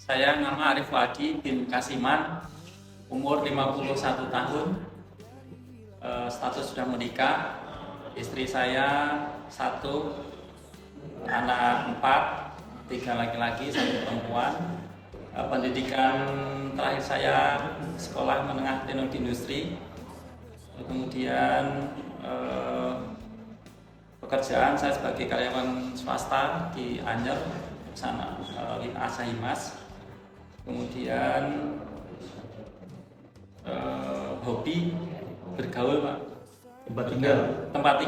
Saya nama Arif Wadi bin Kasiman, umur 51 tahun, status sudah menikah, istri saya satu, anak empat, tiga laki-laki, satu perempuan. Pendidikan terakhir saya sekolah menengah teknologi industri, kemudian pekerjaan saya sebagai karyawan swasta di Anyer, sana Asahimas. Kemudian hobi bergaul, Pak. Tempat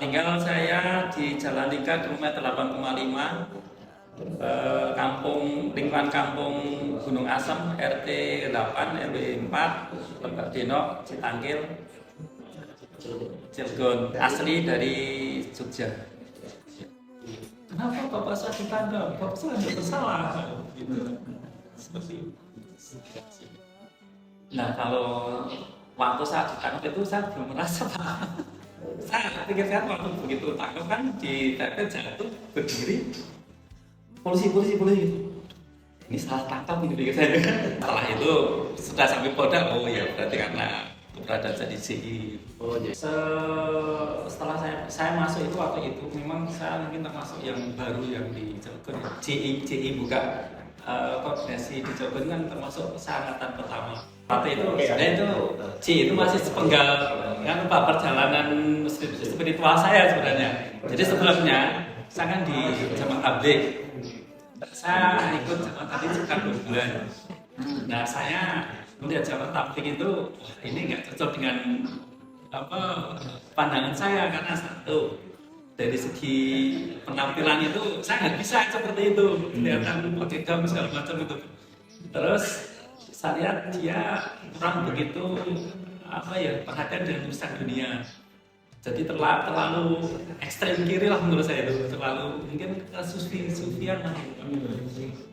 tinggal saya di Jalan Lingkar kilometer 8,5, lingkungan kampung Gunung Asem, RT 8 RW 4, Lebak Denok, Citangkil, Cilegon, asli dari Jogja. Kenapa Bapak saya ditanya? Bapak saya tidak bersalah. Gitu. Seperti itu. Nah, kalau waktu saat ditangkap itu saya belum merasa, Pak. Saya pikirkan waktu begitu tangkap kan di TP jatuh berdiri polisi gitu. Ini salah tangkap gitu pikir saya. Setelah itu sudah sampai Polda, oh ya berarti karena keberadaan jadi CI. Oh iya. Setelah saya masuk itu waktu itu memang saya mungkin termasuk yang baru yang di Cilegon. CI buka koordinasi di Cilegon kan termasuk angkatan pertama. Waktu itu C itu masih sepenggal kan Pak, perjalanan spiritual saya sebenarnya. Jadi sebelumnya saya kan di zaman tabligh. Saya ikut zaman tabligh sekitar 2 bulan. Nah, saya melihat zaman tabligh itu ini nggak cocok dengan pandangan saya, karena satu dari segi penampilan itu saya nggak bisa seperti itu, kelihatan pakai gamis segala macam itu. Terus saya lihat dia kurang begitu perhatian dengan urusan dunia. Jadi terlalu ekstrem kiri lah menurut saya itu, terlalu mungkin sufian lah.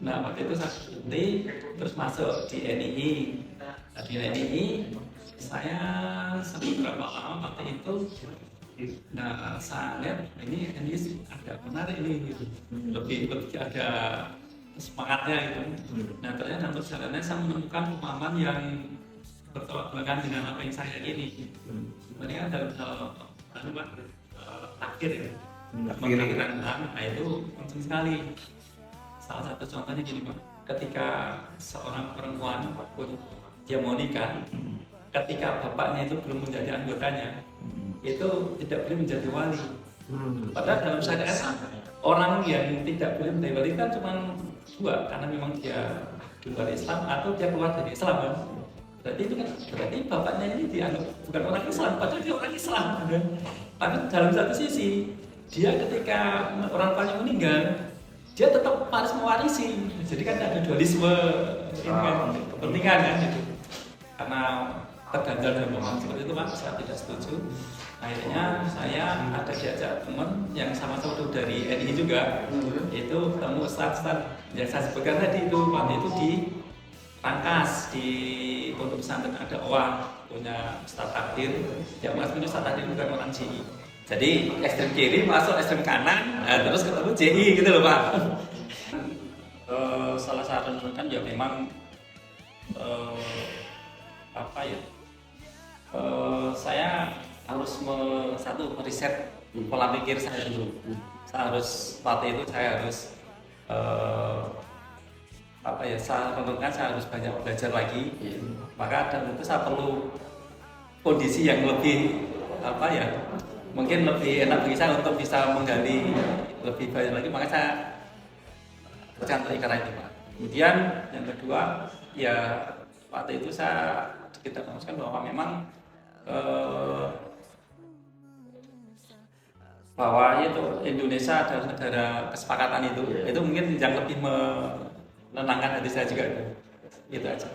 Nah, waktu itu saya ikuti, terus masuk di NII. Di NII saya sampai berapa lama waktu itu. Nah, saya lihat ini agak menarik ini, gitu. Lebih ada semangatnya gitu. Nah, ternyata dalam perjalanannya saya menemukan pemahaman yang bertolak belakang dengan apa yang saya ingini. Sebenarnya dalam takdir ya, pemikiran itu penting sekali. Salah satu contohnya gini, Pak, ketika seorang perempuan pun dia mau nikah, ketika bapaknya itu belum menjadi anggotanya, itu tidak boleh menjadi wali. Padahal dalam syariat orang yang tidak boleh menjadi wali kan cuma 2, karena memang dia keluar Islam atau dia keluar dari Islam kan. Berarti bapaknya ini dianggap bukan orang Islam, padahal dia orang Islam kan. Tapi dalam satu sisi dia ketika orang tuanya meninggal, dia tetap harus mewarisi. Jadi kan ada dualisme kepentingan kan gitu. Karena terganjal dalam pemahaman seperti itu, Pak, saya tidak setuju. Akhirnya saya ada diajak teman yang sama-sama dari NI juga, itu ketemu Ustaz yang saya sebutkan tadi itu, waktu itu di Rangkas, di Pondok Pesantren ada OA punya Ustaz Takdir. Yang Mas punya Ustaz Takdir bukan orang JI. Jadi ekstrem kiri masuk ekstrem kanan, terus ketemu JI gitu loh, Pak. Salah satu kan ya memang saya harus meriset pola pikir saya dulu. Waktu itu saya harus saya tentukan saya harus banyak belajar lagi. Maka dan itu saya perlu kondisi yang lebih mungkin lebih enak bagi saya untuk bisa menggali lebih banyak lagi. Maka saya cantik karena itu, Pak. Kemudian yang kedua ya waktu itu kita memutuskan bahwa memang bahwa itu Indonesia adalah negara kesepakatan itu mungkin yang lebih menenangkan hati saya juga itu aja.